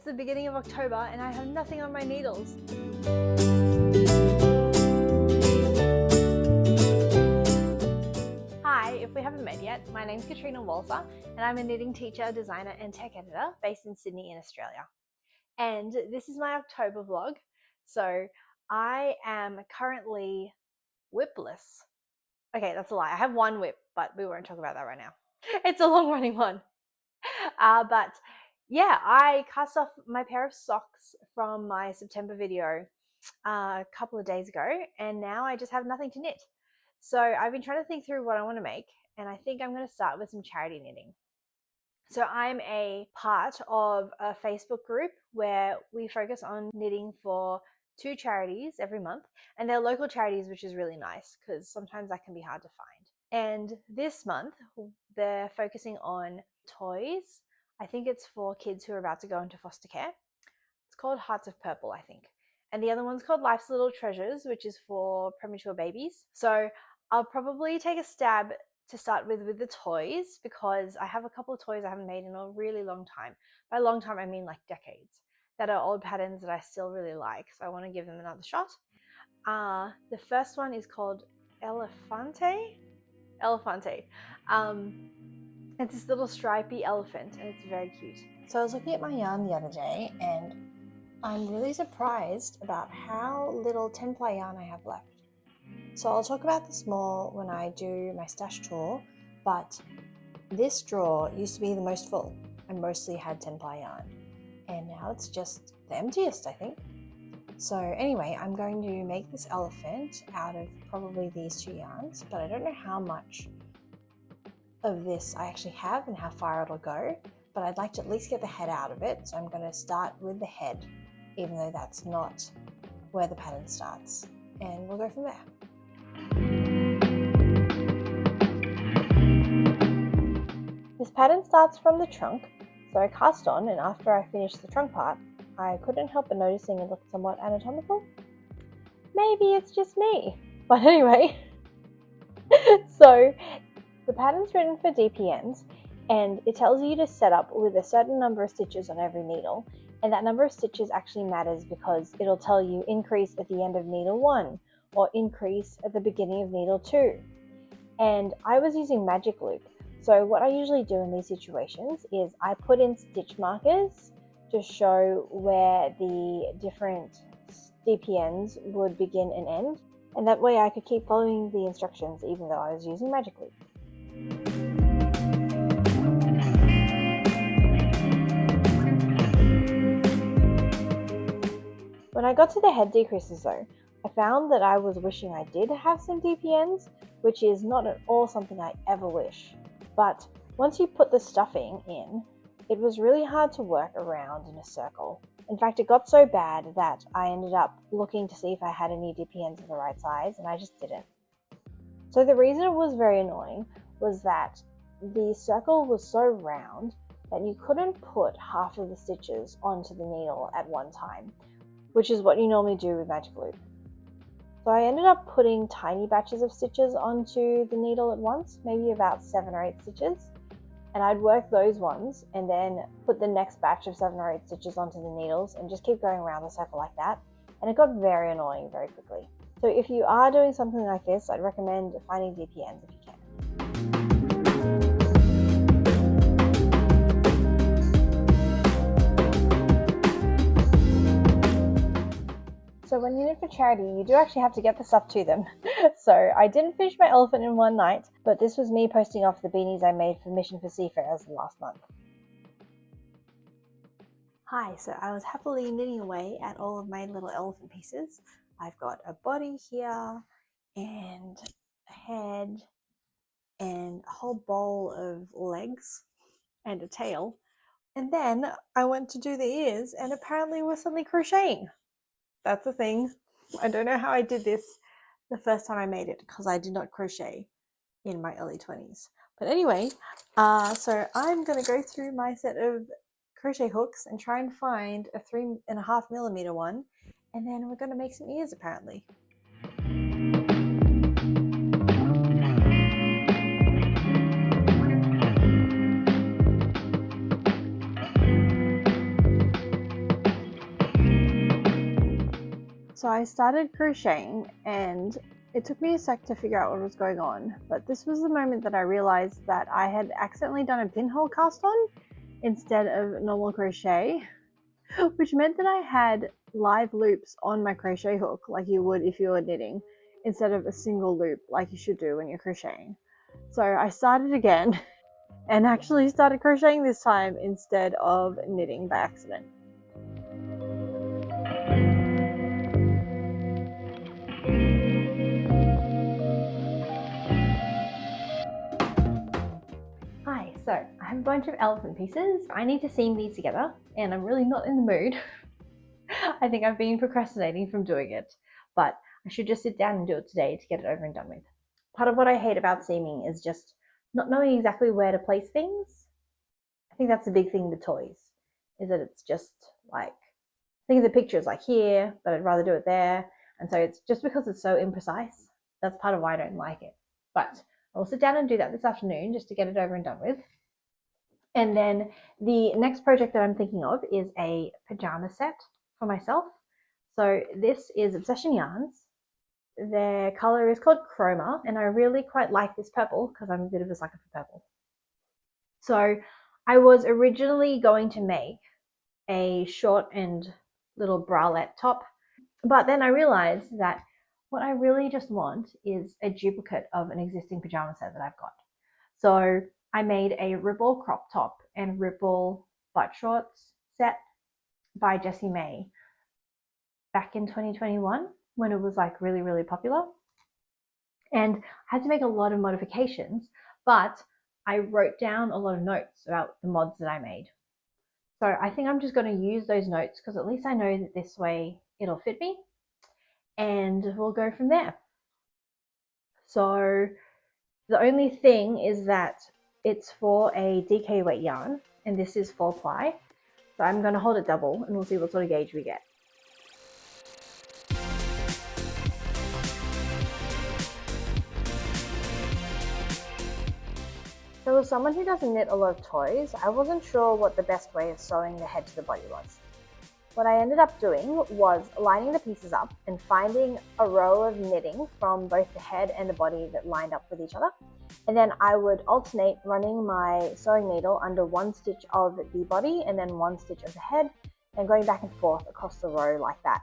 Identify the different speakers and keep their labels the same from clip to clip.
Speaker 1: the beginning of October and I have nothing on my needles. Hi, if we haven't met yet, my name's Katrina Walser and I'm a knitting teacher, designer and tech editor based in Sydney in Australia. And this is my October vlog. So I am currently whipless. Okay, that's a lie. I have one whip, but we won't talk about that right now. It's a long running one. But yeah, I cast off my pair of socks from my September video a couple of days ago, and now I just have nothing to knit. So I've been trying to think through what I want to make, and I think I'm going to start with some charity knitting. So I'm a part of a Facebook group where we focus on knitting for 2 charities every month, and they're local charities, which is really nice because sometimes that can be hard to find. And this month they're focusing on toys. I think it's for kids who are about to go into foster care. It's called Hearts of Purple, I think. And the other one's called Life's Little Treasures, which is for premature babies. So I'll probably take a stab to start with the toys, because I have a couple of toys I haven't made in a really long time. By long time, I mean like decades, that are old patterns that I still really like. So I want to give them another shot. The first one is called Elephante. It's this little stripy elephant and it's very cute. So I was looking at my yarn the other day and I'm really surprised about how little 10-ply yarn I have left. So I'll talk about this more when I do my stash tour, but this drawer used to be the most full and mostly had 10-ply yarn, and now it's just the emptiest, I think. So anyway, I'm going to make this elephant out of probably these 2 yarns, but I don't know how much of this I actually have and how far it'll go, but I'd like to at least get the head out of it. So I'm going to start with the head, even though that's not where the pattern starts, and we'll go from there. This pattern starts from the trunk, so I cast on, and after I finished the trunk part, I couldn't help but noticing it looked somewhat anatomical. Maybe it's just me, but anyway. So the pattern's written for DPNs, and it tells you to set up with a certain number of stitches on every needle, and that number of stitches actually matters because it'll tell you increase at the end of needle 1 or increase at the beginning of needle 2. And I was using magic loop, so what I usually do in these situations is I put in stitch markers to show where the different DPNs would begin and end, and that way I could keep following the instructions even though I was using magic loop. When I got to the head decreases though, I found that I was wishing I did have some DPNs, which is not at all something I ever wish. But once you put the stuffing in, it was really hard to work around in a circle. In fact, it got so bad that I ended up looking to see if I had any DPNs of the right size, and I just didn't. So the reason it was very annoying was that the circle was so round that you couldn't put half of the stitches onto the needle at one time, which is what you normally do with magic loop. So I ended up putting tiny batches of stitches onto the needle at once, maybe about 7 or 8 stitches, and I'd work those ones and then put the next batch of 7 or 8 stitches onto the needles and just keep going around the circle like that, and it got very annoying very quickly. So if you are doing something like this, I'd recommend finding DPNs if you can. So when you knit for charity, you do actually have to get the stuff to them. So I didn't finish my elephant in one night, but this was me posting off the beanies I made for Mission for Seafarers last month. Hi, so I was happily knitting away at all of my little elephant pieces. I've got a body here, and a head, and a whole bowl of legs, and a tail. And then I went to do the ears, and apparently we're suddenly crocheting. That's a thing. I don't know how I did this the first time I made it because I did not crochet in my early 20s. But anyway, so I'm going to go through my set of crochet hooks and try and find a 3.5mm one, and then we're going to make some ears apparently. So I started crocheting and it took me a sec to figure out what was going on, but this was the moment that I realized that I had accidentally done a pinhole cast on instead of normal crochet, which meant that I had live loops on my crochet hook like you would if you were knitting, instead of a single loop like you should do when you're crocheting. So I started again and actually started crocheting this time instead of knitting by accident. Hi, so I have a bunch of elephant pieces. I need to seam these together and I'm really not in the mood. I think I've been procrastinating from doing it, but I should just sit down and do it today to get it over and done with. Part of what I hate about seaming is just not knowing exactly where to place things. I think that's the big thing with toys, is that it's just like, think of the pictures like here, but I'd rather do it there. And so it's just because it's so imprecise, that's part of why I don't like it. But I'll sit down and do that this afternoon just to get it over and done with. And then the next project that I'm thinking of is a pajama set for myself. So this is Obsession Yarns. Their color is called Chroma, and I really quite like this purple because I'm a bit of a sucker for purple. So I was originally going to make a short and little bralette top, but then I realized that what I really just want is a duplicate of an existing pajama set that I've got. So I made a ripple crop top and ripple butt shorts set by Jessie May back in 2021 when it was like really, really popular. And I had to make a lot of modifications, but I wrote down a lot of notes about the mods that I made. So I think I'm just going to use those notes because at least I know that this way it'll fit me and we'll go from there. So the only thing is that it's for a DK weight yarn and this is 4 ply. So I'm going to hold it double and we'll see what sort of gauge we get. So as someone who doesn't knit a lot of toys, I wasn't sure what the best way of sewing the head to the body was. What I ended up doing was lining the pieces up and finding a row of knitting from both the head and the body that lined up with each other. And then I would alternate running my sewing needle under one stitch of the body and then one stitch of the head and going back and forth across the row like that.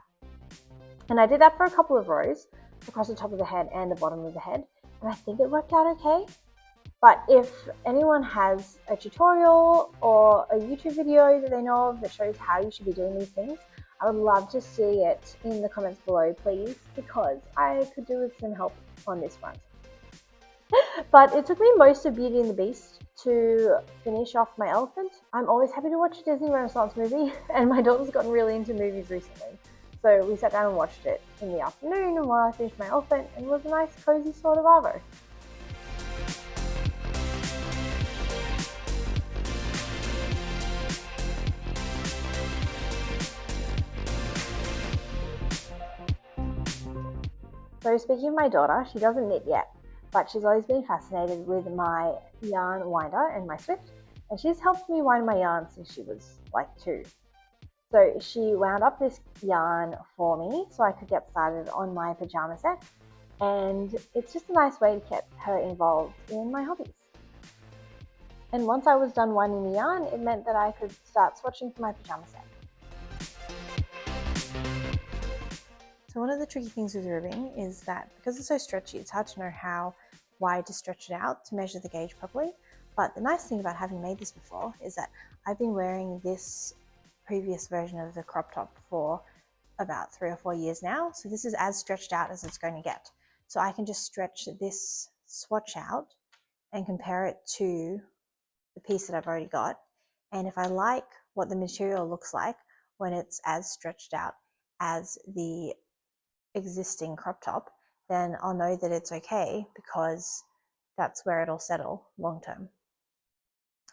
Speaker 1: And I did that for a couple of rows across the top of the head and the bottom of the head. And I think it worked out okay. But if anyone has a tutorial or a YouTube video that they know of that shows how you should be doing these things, I would love to see it in the comments below, please, because I could do with some help on this front. But it took me most of Beauty and the Beast to finish off my elephant. I'm always happy to watch a Disney Renaissance movie, and my daughter's gotten really into movies recently. So we sat down and watched it in the afternoon while I finished my elephant, and it was a nice, cozy sort of arvo. So speaking of my daughter, she doesn't knit yet, but she's always been fascinated with my yarn winder and my Swift, and she's helped me wind my yarn since she was like 2. So she wound up this yarn for me so I could get started on my pajama set, and it's just a nice way to get her involved in my hobbies. And once I was done winding the yarn, it meant that I could start swatching for my pajama set. So one of the tricky things with ribbing is that because it's so stretchy, it's hard to know how wide to stretch it out to measure the gauge properly. But the nice thing about having made this before is that I've been wearing this previous version of the crop top for about 3 or 4 years now. So this is as stretched out as it's going to get. So I can just stretch this swatch out and compare it to the piece that I've already got. And if I like what the material looks like when it's as stretched out as the existing crop top, then I'll know that it's okay because that's where it'll settle long term.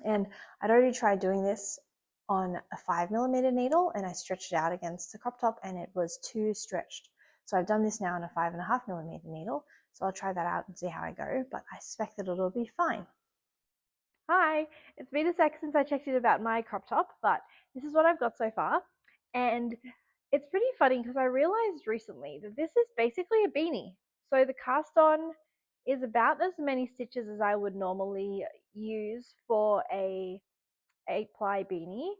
Speaker 1: And I'd already tried doing this on a 5mm needle and I stretched it out against the crop top and it was too stretched. So I've done this now on a 5.5mm needle. So I'll try that out and see how I go, but I suspect that it'll be fine. Hi, it's been a sec since I checked in about my crop top, but this is what I've got so far. And It's pretty funny because I realized recently that this is basically a beanie. So the cast on is about as many stitches as I would normally use for a 8-ply beanie.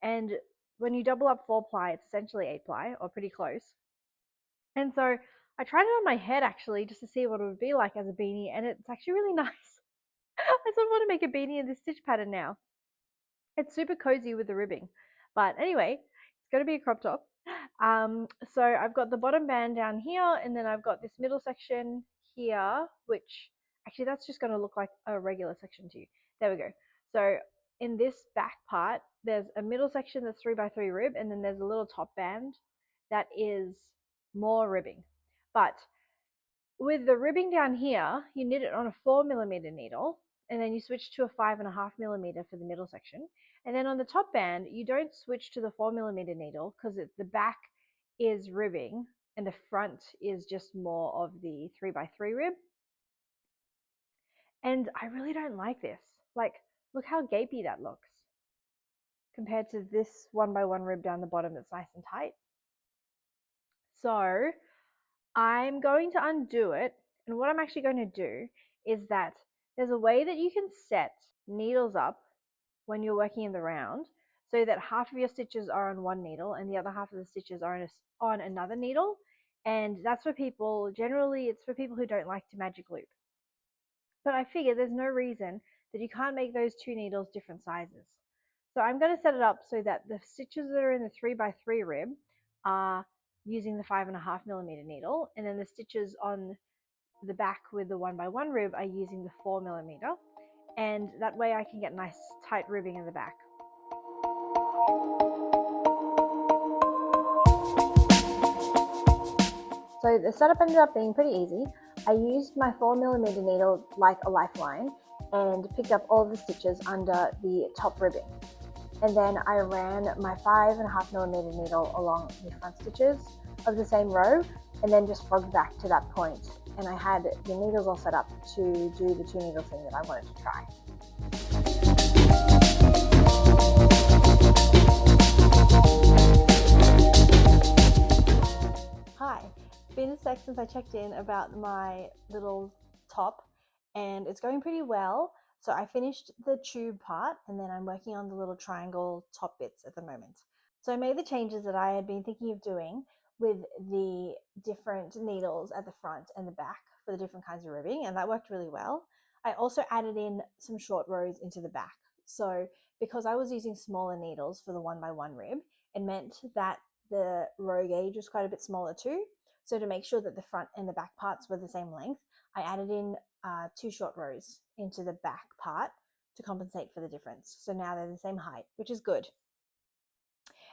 Speaker 1: And when you double up 4-ply, it's essentially 8-ply or pretty close. And so I tried it on my head actually just to see what it would be like as a beanie, and it's actually really nice. I sort of want to make a beanie in this stitch pattern now. It's super cozy with the ribbing. But anyway, it's going to be a crop top. So I've got the bottom band down here, and then I've got this middle section here, which actually that's just going to look like a regular section to you. There we go. So in this back part, there's a middle section that's 3x3 rib, and then there's a little top band that is more ribbing. But with the ribbing down here, you knit it on a 4mm needle, and then you switch to a 5.5mm for the middle section. And then on the top band, you don't switch to the 4mm needle because the back is ribbing and the front is just more of the 3x3 rib. And I really don't like this. Like, look how gapey that looks compared to this 1x1 rib down the bottom that's nice and tight. So I'm going to undo it, and what I'm actually going to do is that there's a way that you can set needles up when you're working in the round so that half of your stitches are on one needle and the other half of the stitches are on another needle. And that's for people, generally it's for people who don't like to magic loop. But I figure there's no reason that you can't make those two needles different sizes. So I'm going to set it up so that the stitches that are in the 3x3 rib are using the 5.5mm needle, and then the stitches on the back with the 1x1 rib are using the 4mm, and that way I can get nice tight ribbing in the back. So the setup ended up being pretty easy. I used my 4mm needle like a lifeline and picked up all the stitches under the top ribbing. And then I ran my 5.5mm needle along the front stitches of the same row, and then just frogged back to that point. And I had the needles all set up to do the 2-needle thing that I wanted to try. Hi, it's been a sec since I checked in about my little top, and it's going pretty well. So I finished the tube part, and then I'm working on the little triangle top bits at the moment. So I made the changes that I had been thinking of doing with the different needles at the front and the back for the different kinds of ribbing, and that worked really well. I also added in some short rows into the back. So because I was using smaller needles for the 1x1 rib, it meant that the row gauge was quite a bit smaller too. So to make sure that the front and the back parts were the same length, I added in 2 short rows into the back part to compensate for the difference. So now they're the same height, which is good.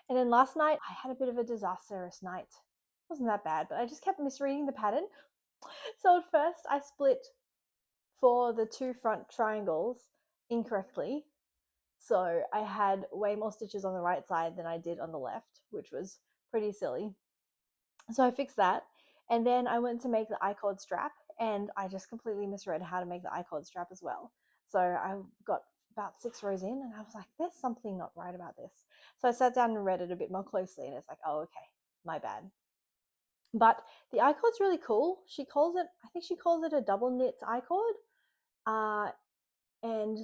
Speaker 1: And then last night, I had a bit of a disastrous night. It wasn't that bad, but I just kept misreading the pattern. So at first, I split for the 2 front triangles incorrectly. So I had way more stitches on the right side than I did on the left, which was pretty silly. So I fixed that. And then I went to make the I-cord strap, and I just completely misread how to make the I-cord strap as well. So I got about 6 rows in, and I was like, there's something not right about this. So I sat down and read it a bit more closely, and it's like, oh, okay, my bad. But the I-cord's really cool. She calls it, I think she calls it a double knit I-cord. And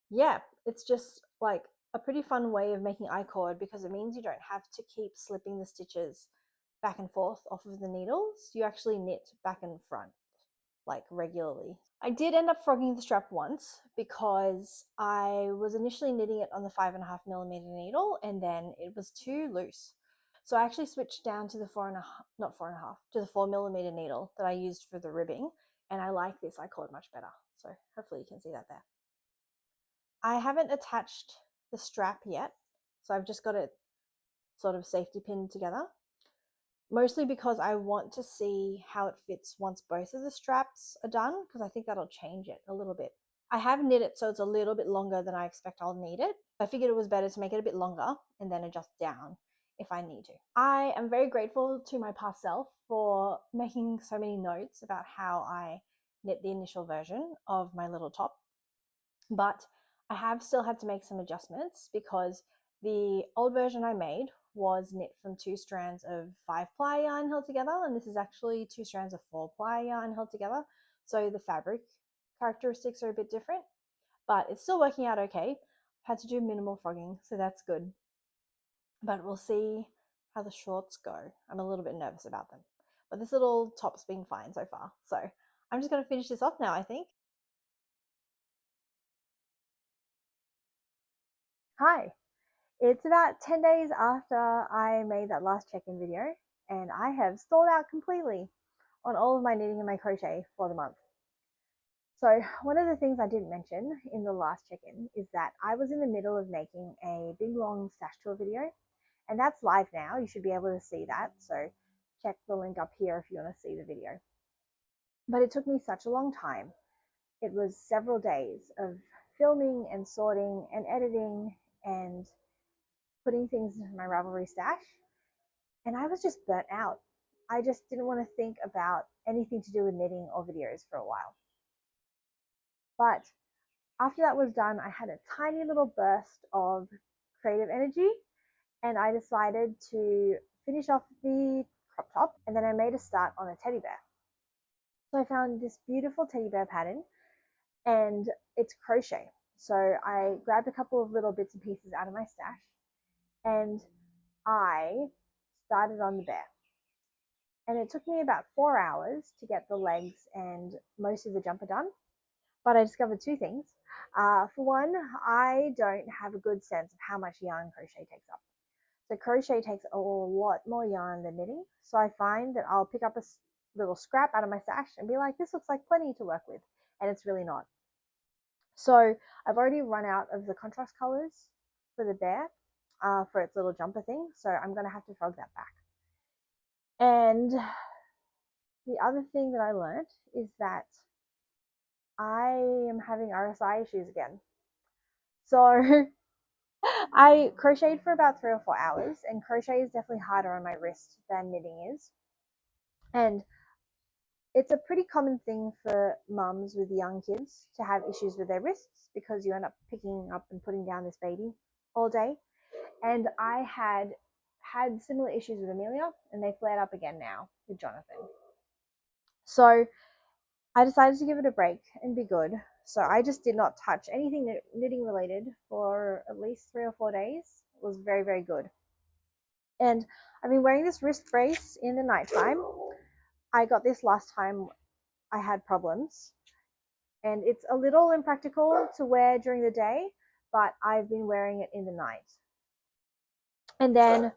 Speaker 1: yeah, it's just like a pretty fun way of making I-cord because it means you don't have to keep slipping the stitches back and forth off of the needles. You actually knit back and front like regularly. I did end up frogging the strap once because I was initially knitting it on the 5.5mm needle, and then it was too loose. So I actually switched down to the 4.5, to the 4mm needle that I used for the ribbing, and I like this I-cord much better. So hopefully you can see that there. I haven't attached the strap yet, so I've just got it sort of safety pinned together. Mostly because I want to see how it fits once both of the straps are done, because I think that'll change it a little bit. I have knit it so it's a little bit longer than I expect I'll need it. I figured it was better to make it a bit longer and then adjust down if I need to. I am very grateful to my past self for making so many notes about how I knit the initial version of my little top, but I have still had to make some adjustments because the old version I made was knit from 2 strands of 5-ply yarn held together, and this is actually 2 strands of 4-ply yarn held together. So the fabric characteristics are a bit different, but it's still working out okay. I've had to do minimal frogging, so that's good. But we'll see how the shorts go. I'm a little bit nervous about them, but this little top's been fine so far. So I'm just going to finish this off now, I think. Hi, it's about 10 days after I made that last check-in video, and I have stalled out completely on all of my knitting and my crochet for the month. So one of the things I didn't mention in the last check-in is that I was in the middle of making a big long stash tour video, and that's live now. You should be able to see that, so check the link up here if you want to see the video. But it took me such a long time. It was several days of filming and sorting and editing and putting things into my Ravelry stash, and I was just burnt out. I just didn't want to think about anything to do with knitting or videos for a while. But after that was done, I had a tiny little burst of creative energy, and I decided to finish off the crop top, and then I made a start on a teddy bear. So I found this beautiful teddy bear pattern, and it's crochet. So I grabbed a couple of little bits and pieces out of my stash, and I started on the bear. And it took me about 4 hours to get the legs and most of the jumper done. But I discovered 2 things. For one, I don't have a good sense of how much yarn crochet takes up. So crochet takes a lot more yarn than knitting. So I find that I'll pick up a little scrap out of my stash and be like, this looks like plenty to work with. And it's really not. So I've already run out of the contrast colors for the bear, for its little jumper thing. So I'm going to have to frog that back. And the other thing that I learned is that I am having RSI issues again. So I crocheted for about 3 or 4 hours, and crochet is definitely harder on my wrist than knitting is. And it's a pretty common thing for mums with young kids to have issues with their wrists because you end up picking up and putting down this baby all day. And I had similar issues with Amelia, and they flared up again now with Jonathan. So I decided to give it a break and be good. So I just did not touch anything knitting related for at least 3 or 4 days. It was very, very good. And I've been wearing this wrist brace in the nighttime. I got this last time I had problems. And it's a little impractical to wear during the day, but I've been wearing it in the night. And then,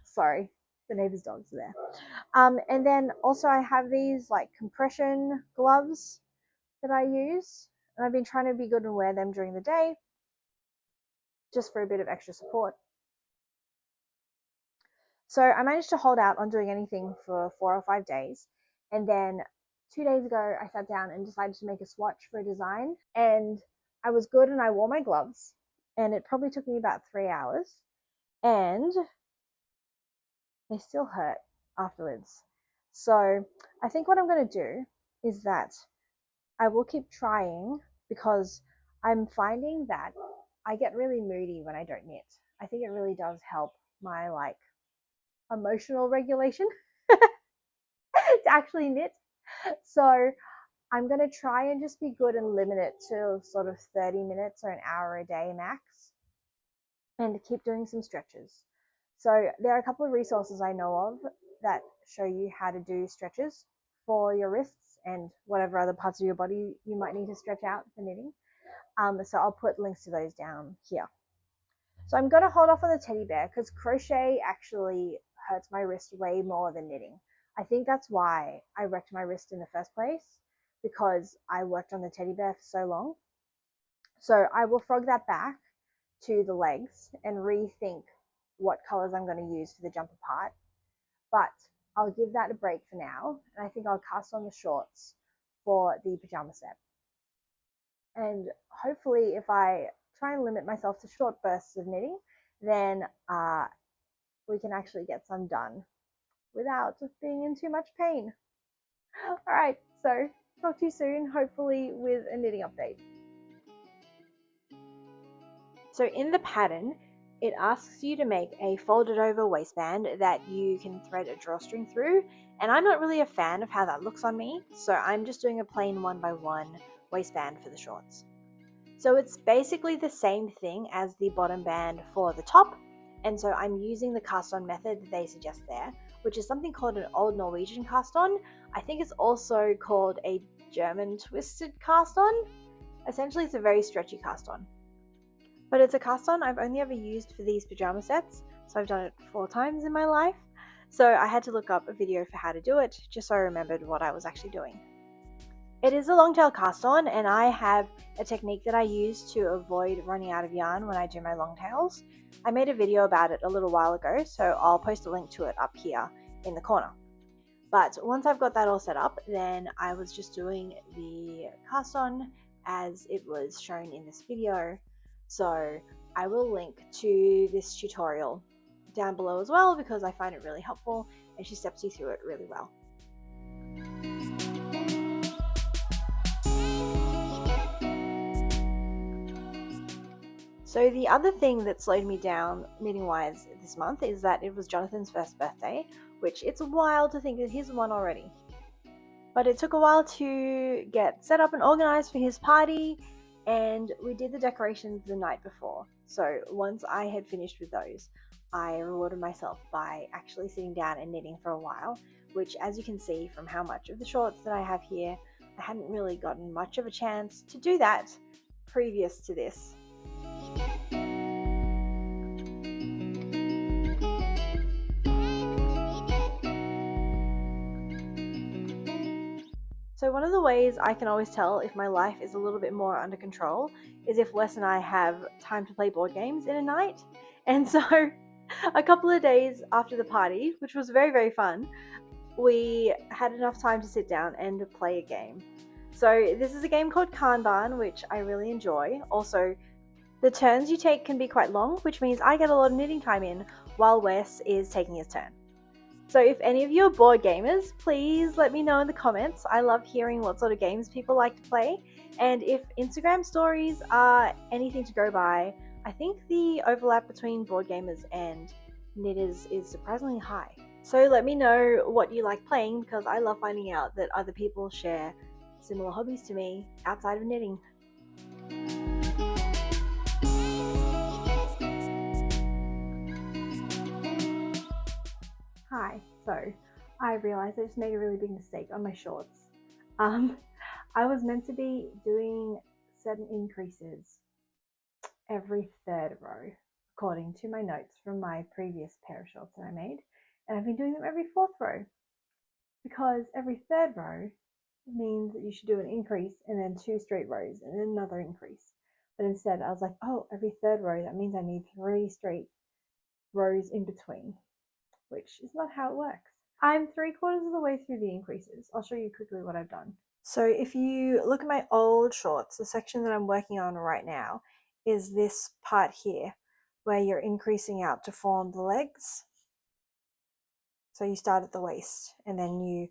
Speaker 1: sorry, the neighbor's dogs are there. And then also I have these like compression gloves that I use, and I've been trying to be good and wear them during the day just for a bit of extra support. So I managed to hold out on doing anything for 4 or 5 days, and then 2 days ago I sat down and decided to make a swatch for a design, and I was good and I wore my gloves, and it probably took me about 3 hours, and they still hurt afterwards. So I think what I'm going to do is that I will keep trying, because I'm finding that I get really moody when I don't knit. I think it really does help my like emotional regulation to actually knit. So I'm going to try and just be good and limit it to sort of 30 minutes or an hour a day max, and keep doing some stretches. So there are a couple of resources I know of that show you how to do stretches for your wrists and whatever other parts of your body you might need to stretch out for knitting. So I'll put links to those down here. So I'm going to hold off on the teddy bear because crochet actually hurts my wrist way more than knitting. I think that's why I wrecked my wrist in the first place, because I worked on the teddy bear for so long. So I will frog that back to the legs and rethink what colors I'm going to use for the jumper part. But I'll give that a break for now, and I think I'll cast on the shorts for the pajama set. And hopefully if I try and limit myself to short bursts of knitting, then we can actually get some done without being in too much pain. All right, so talk to you soon, hopefully with a knitting update. So in the pattern, It asks you to make a folded over waistband that you can thread a drawstring through, and I'm not really a fan of how that looks on me, so I'm just doing a plain 1x1 waistband for the shorts. So it's basically the same thing as the bottom band for the top, and so I'm using the cast on method that they suggest there, which is something called an old Norwegian cast on. I think it's also called a German twisted cast on. Essentially it's a very stretchy cast on. But it's a cast on I've only ever used for these pajama sets, so I've done it 4 times in my life. So I had to look up a video for how to do it, just so I remembered what I was actually doing. It is a long tail cast on, and I have a technique that I use to avoid running out of yarn when I do my long tails. I made a video about it a little while ago, so I'll post a link to it up here in the corner. But once I've got that all set up, then I was just doing the cast on as it was shown in this video. So I will link to this tutorial down below as well, because I find it really helpful and she steps you through it really well. So the other thing that slowed me down knitting wise this month is that it was Jonathan's first birthday, which it's wild to think that he's won already. But it took a while to get set up and organized for his party, and we did the decorations the night before. So once I had finished with those, I rewarded myself by actually sitting down and knitting for a while, which, as you can see from how much of the shorts that I have here, I hadn't really gotten much of a chance to do that previous to this. So one of the ways I can always tell if my life is a little bit more under control is if Wes and I have time to play board games in a night. And so a couple of days after the party, which was very, very fun, we had enough time to sit down and play a game. So this is a game called Kanban, which I really enjoy. Also, the turns you take can be quite long, which means I get a lot of knitting time in while Wes is taking his turn. So if any of you are board gamers, please let me know in the comments. I love hearing what sort of games people like to play. And if Instagram stories are anything to go by, I think the overlap between board gamers and knitters is surprisingly high. So let me know what you like playing, because I love finding out that other people share similar hobbies to me outside of knitting. Hi, so I realized I just made a really big mistake on my shorts. I was meant to be doing certain increases every third row, according to my notes from my previous pair of shorts that I made, and I've been doing them every fourth row, because every third row means that you should do an increase and then 2 straight rows and then another increase. But instead I was like, oh, every third row, that means I need 3 straight rows in between, which is not how it works. I'm 3/4 of the way through the increases. I'll show you quickly what I've done. So if you look at my old shorts, the section that I'm working on right now is this part here, where you're increasing out to form the legs. So you start at the waist and then you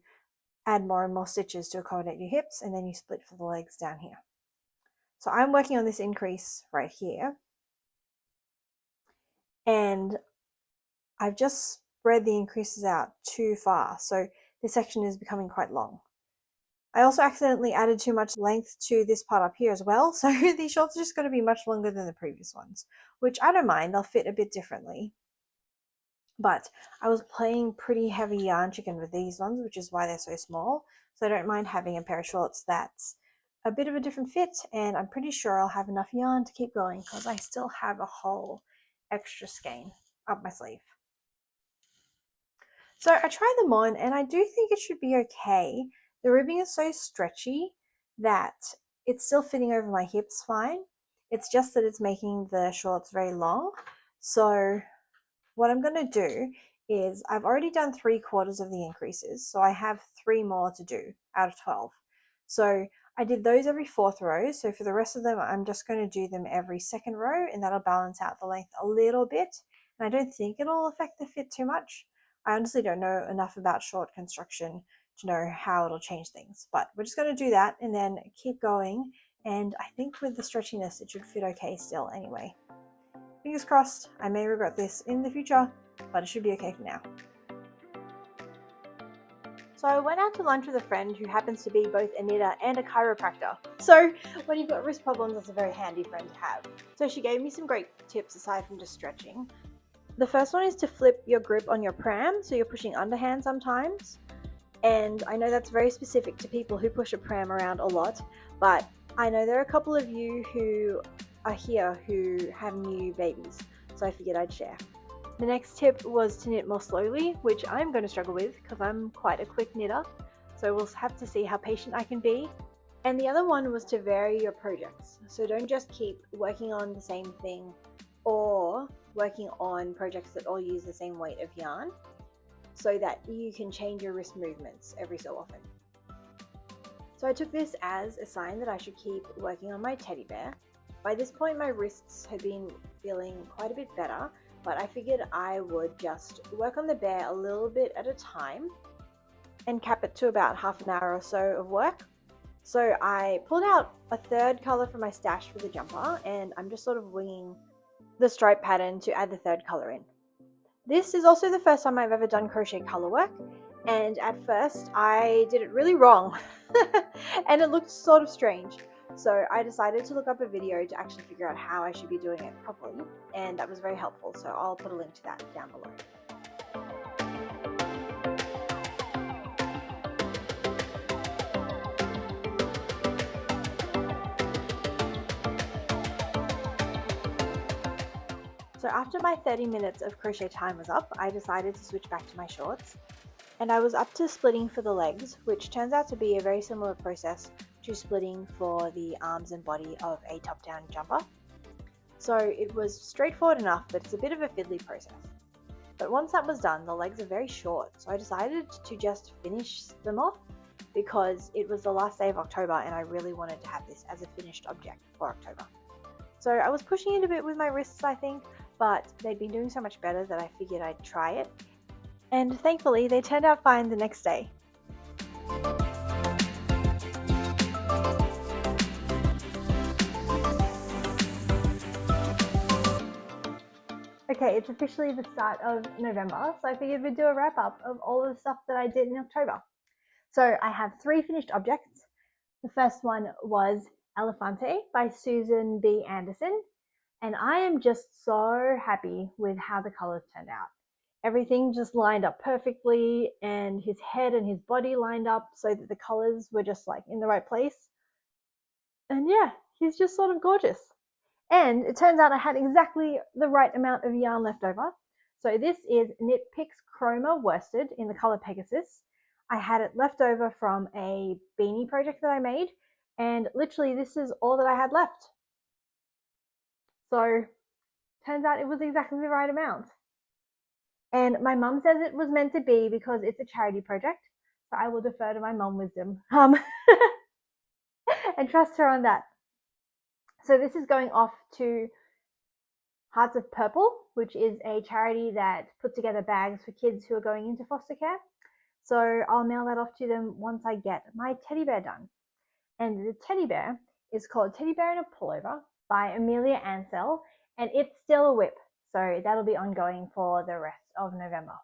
Speaker 1: add more and more stitches to accommodate your hips, and then you split for the legs down here. So I'm working on this increase right here, and I've just spread the increases out too far, so this section is becoming quite long. I also accidentally added too much length to this part up here as well, so these shorts are just going to be much longer than the previous ones, which I don't mind, they'll fit a bit differently. But I was playing pretty heavy yarn chicken with these ones, which is why they're so small, so I don't mind having a pair of shorts that's a bit of a different fit, and I'm pretty sure I'll have enough yarn to keep going, because I still have a whole extra skein up my sleeve. So I tried them on, and I do think it should be okay. The ribbing is so stretchy that it's still fitting over my hips fine. It's just that it's making the shorts very long. So what I'm going to do is, I've already done 3/4 of the increases, so I have 3 more to do out of 12. So I did those every 4th row, so for the rest of them I'm just going to do them every 2nd row, and that'll balance out the length a little bit, and I don't think it'll affect the fit too much. I honestly don't know enough about short construction to know how it'll change things, but we're just going to do that and then keep going, and I think with the stretchiness it should fit okay still anyway. Fingers crossed, I may regret this in the future, but it should be okay for now. So I went out to lunch with a friend who happens to be both a knitter and a chiropractor. So when you've got wrist problems, that's a very handy friend to have. So she gave me some great tips aside from just stretching. The first one is to flip your grip on your pram, so you're pushing underhand sometimes. And I know that's very specific to people who push a pram around a lot, but I know there are a couple of you who are here who have new babies, so I figured I'd share. The next tip was to knit more slowly, which I'm going to struggle with because I'm quite a quick knitter, so we'll have to see how patient I can be. And the other one was to vary your projects, so don't just keep working on the same thing or working on projects that all use the same weight of yarn, so that you can change your wrist movements every so often. So I took this as a sign that I should keep working on my teddy bear. By this point my wrists had been feeling quite a bit better, but I figured I would just work on the bear a little bit at a time and cap it to about half an hour or so of work. So I pulled out a third color from my stash for the jumper, and I'm just sort of winging the stripe pattern to add the third color in. This is also the first time I've ever done crochet color work, and at first I did it really wrong and it looked sort of strange. So I decided to look up a video to actually figure out how I should be doing it properly, and that was very helpful, so I'll put a link to that down below. So after my 30 minutes of crochet time was up, I decided to switch back to my shorts, and I was up to splitting for the legs, which turns out to be a very similar process to splitting for the arms and body of a top-down jumper. So it was straightforward enough, but it's a bit of a fiddly process. But once that was done, the legs are very short, so I decided to just finish them off because it was the last day of October and I really wanted to have this as a finished object for October. So I was pushing it a bit with my wrists, I think, but they'd been doing so much better that I figured I'd try it. And thankfully, they turned out fine the next day. Okay, it's officially the start of November, so I figured we'd do a wrap up of all of the stuff that I did in October. So I have 3 finished objects. The first one was Oliphant by Susan B. Anderson, and I am just so happy with how the colors turned out. Everything just lined up perfectly, and his head and his body lined up so that the colors were just like in the right place. And yeah, he's just sort of gorgeous. And it turns out I had exactly the right amount of yarn left over. So this is Knit Picks Chroma worsted in the color Pegasus. I had it left over from a beanie project that I made, and literally this is all that I had left. So turns out it was exactly the right amount. And my mum says it was meant to be because it's a charity project, so I will defer to my mum wisdom and trust her on that. So this is going off to Hearts of Purple, which is a charity that puts together bags for kids who are going into foster care. So I'll mail that off to them once I get my teddy bear done. And the teddy bear is called Teddy Bear in a Pullover by Amelia Ansell, and it's still a whip. So that'll be ongoing for the rest of November.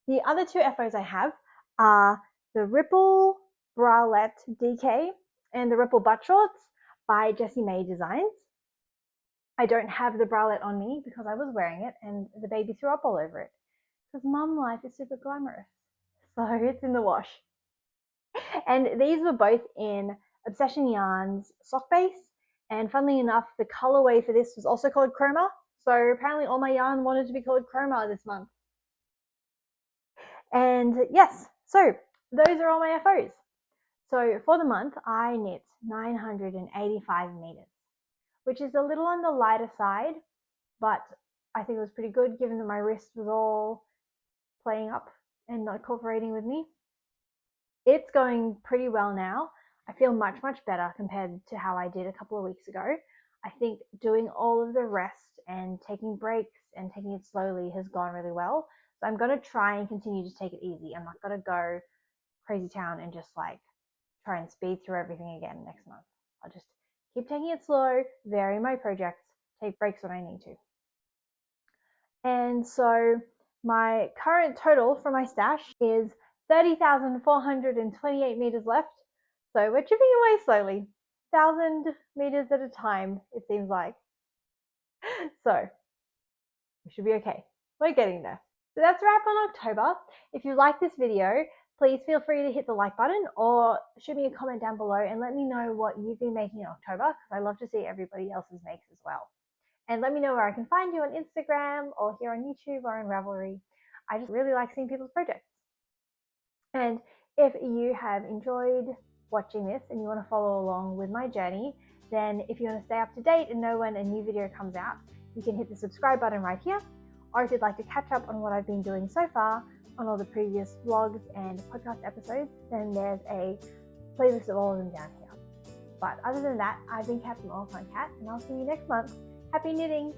Speaker 1: The other 2 FOs I have are the Ripple Bralette DK and the Ripple Butt Shorts by Jessie May Designs. I don't have the bralette on me because I was wearing it and the baby threw up all over it. Because mum life is super glamorous. So it's in the wash. And these were both in Obsession Yarns sock base. And funnily enough, the colorway for this was also called Chroma. So apparently all my yarn wanted to be called Chroma this month. And yes, so those are all my FOs. So for the month, I knit 985 meters, which is a little on the lighter side, but I think it was pretty good given that my wrist was all playing up and not cooperating with me. It's going pretty well now. I feel much, much better compared to how I did a couple of weeks ago. I think doing all of the rest and taking breaks and taking it slowly has gone really well. So I'm going to try and continue to take it easy. I'm not going to go crazy town and just like try and speed through everything again next month. I'll just keep taking it slow, vary my projects, take breaks when I need to. And so my current total for my stash is 30,428 meters left. So we're chipping away slowly, 1,000 meters at a time, it seems like. So we should be okay. We're getting there. So that's a wrap on October. If you like this video, please feel free to hit the like button or shoot me a comment down below and let me know what you've been making in October, because I love to see everybody else's makes as well. And let me know where I can find you on Instagram or here on YouTube or on Ravelry. I just really like seeing people's projects. And if you have enjoyed watching this and you want to follow along with my journey, then if you want to stay up to date and know when a new video comes out, you can hit the subscribe button right here. Or if you'd like to catch up on what I've been doing so far on all the previous vlogs and podcast episodes, then there's a playlist of all of them down here. But other than that, I've been Captain Oliphant Cat, and I'll see you next month. Happy knitting!